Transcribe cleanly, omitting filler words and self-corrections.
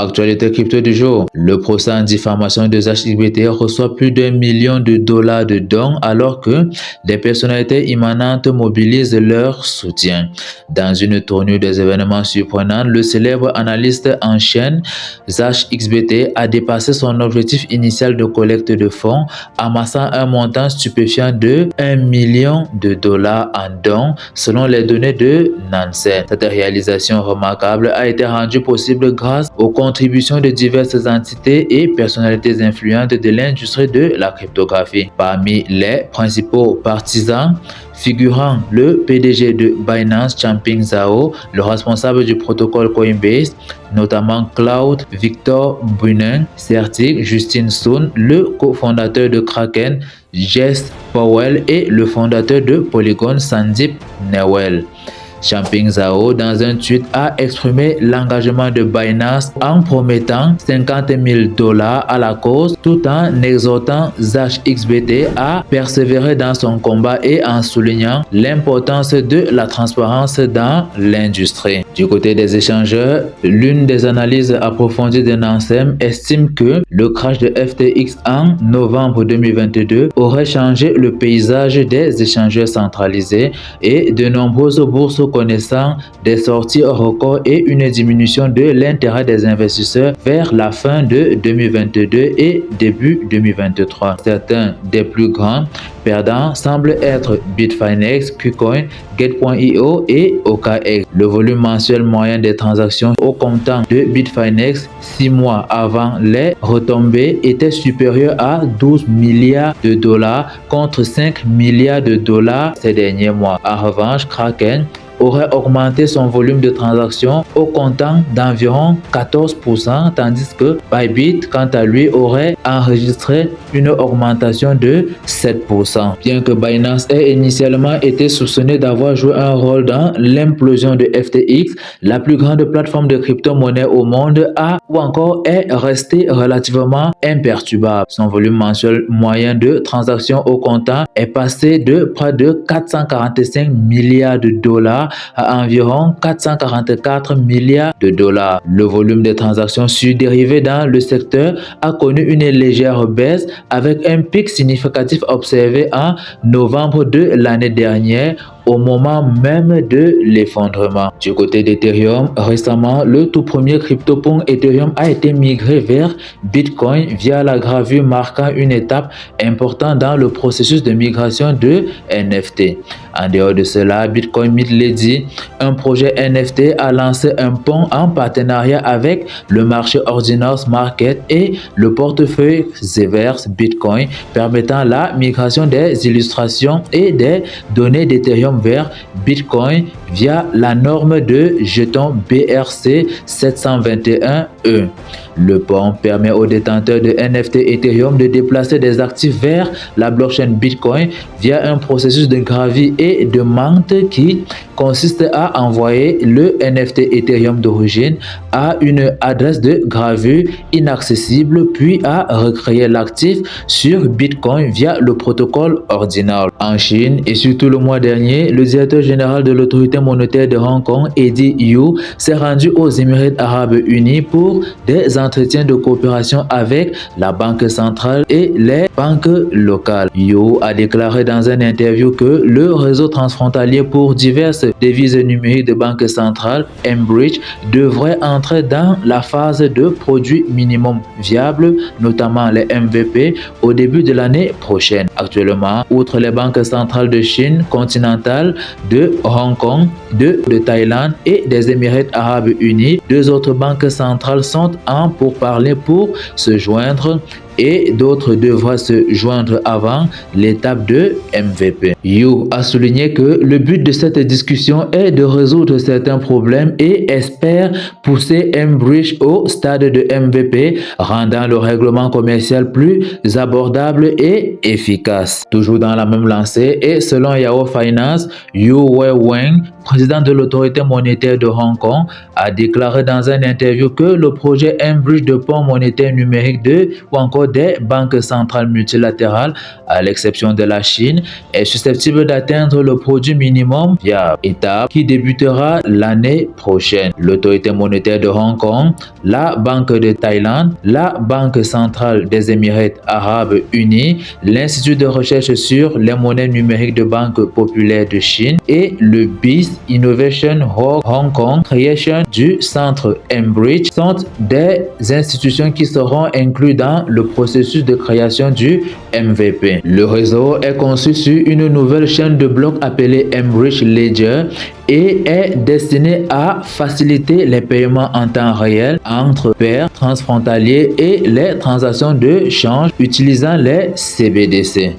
Actualité crypto du jour. Le procès en diffamation de Zach XBT reçoit plus d'1 million de dollars de dons alors que des personnalités immanentes mobilisent leur soutien. Dans une tournure des événements surprenants, le célèbre analyste en chaîne Zach XBT a dépassé son objectif initial de collecte de fonds, amassant un montant stupéfiant de 1 million de dollars en dons selon les données de Nansen. Cette réalisation remarquable a été rendue possible grâce aux contributions de diverses entités et personnalités influentes de l'industrie de la cryptographie. Parmi les principaux partisans figurant le PDG de Binance, Changpeng Zhao, le responsable du protocole Coinbase, notamment Cloud, Victor Buterin, Certic, Justin Sun, le cofondateur de Kraken, Jess Powell et le fondateur de Polygon, Sandeep Newell. Changpeng Zhao, dans un tweet, a exprimé l'engagement de Binance en promettant 50 000 dollars à la cause tout en exhortant Zach XBT à persévérer dans son combat et en soulignant l'importance de la transparence dans l'industrie. Du côté des échangeurs, l'une des analyses approfondies de Nansen estime que le crash de FTX en novembre 2022 aurait changé le paysage des échangeurs centralisés et de nombreuses bourses connaissant des sorties records et une diminution de l'intérêt des investisseurs vers la fin de 2022 et début 2023. Certains des plus grands perdants semblent être Bitfinex, KuCoin, Gate.io et OKX. Le volume mensuel moyen des transactions au comptant de Bitfinex 6 mois avant les retombées était supérieur à 12 milliards de dollars contre 5 milliards de dollars ces derniers mois. En revanche, Kraken aurait augmenté son volume de transactions au comptant d'environ 14%, tandis que Bybit, quant à lui, aurait enregistré une augmentation de 7%. Bien que Binance ait initialement été soupçonné d'avoir joué un rôle dans l'implosion de FTX, la plus grande plateforme de crypto-monnaie au monde ou encore est restée relativement imperturbable. Son volume mensuel moyen de transactions au comptant est passé de près de 445 milliards de dollars à environ 444 milliards de dollars. Le volume des transactions sur dérivés dans le secteur a connu une légère baisse avec un pic significatif observé en novembre de l'année dernière au moment même de l'effondrement. Du côté d'Ethereum, récemment, le tout premier CryptoPunk Ethereum a été migré vers Bitcoin via la gravure marquant une étape importante dans le processus de migration de NFT. En dehors de cela, Bitcoin Mint Lady, un projet NFT, a lancé un pont en partenariat avec le marché Ordinals Market et le portefeuille Zevers Bitcoin, permettant la migration des illustrations et des données d'Ethereum vers Bitcoin via la norme de jetons BRC 721E. Le pont permet aux détenteurs de NFT Ethereum de déplacer des actifs vers la blockchain Bitcoin via un processus de gravure et de menthe qui consiste à envoyer le NFT Ethereum d'origine à une adresse de gravure inaccessible puis à recréer l'actif sur Bitcoin via le protocole Ordinal. En Chine et surtout le mois dernier, le directeur général de l'autorité monétaire de Hong Kong, Eddie Yu, s'est rendu aux Émirats arabes unis pour des entretiens de coopération avec la Banque centrale et les banques locales. Yu a déclaré dans une interview que le réseau transfrontalier pour diverses devises numériques de banque centrale, mBridge, devrait entrer dans la phase de produits minimum viables, notamment les MVP, au début de l'année prochaine. Actuellement, outre les banques centrales de Chine continentale, de Hong Kong, de Thaïlande et des Émirats arabes unis, deux autres banques centrales sont en pourparlers pour se joindre et d'autres devraient se joindre avant l'étape de MVP. Yu a souligné que le but de cette discussion est de résoudre certains problèmes et espère pousser mBridge au stade de MVP, rendant le règlement commercial plus abordable et efficace. Toujours dans la même lancée et selon Yahoo Finance, Yu Weiweng, président de l'autorité monétaire de Hong Kong, a déclaré dans une interview que le projet M-Bridge de pont monétaire numérique ou encore des banques centrales multilatérales, à l'exception de la Chine, est susceptible d'atteindre le produit minimum viable, étape qui débutera l'année prochaine. L'autorité monétaire de Hong Kong, la Banque de Thaïlande, la Banque centrale des Émirats arabes unis, l'Institut de recherche sur les monnaies numériques de Banque populaire de Chine et le BIS Innovation Hong Kong Creation du centre M-Bridge sont des institutions qui seront incluses dans le processus de création du MVP. Le réseau est conçu sur une nouvelle chaîne de blocs appelée M-Bridge Ledger et est destiné à faciliter les paiements en temps réel entre pairs transfrontaliers et les transactions de change utilisant les CBDC.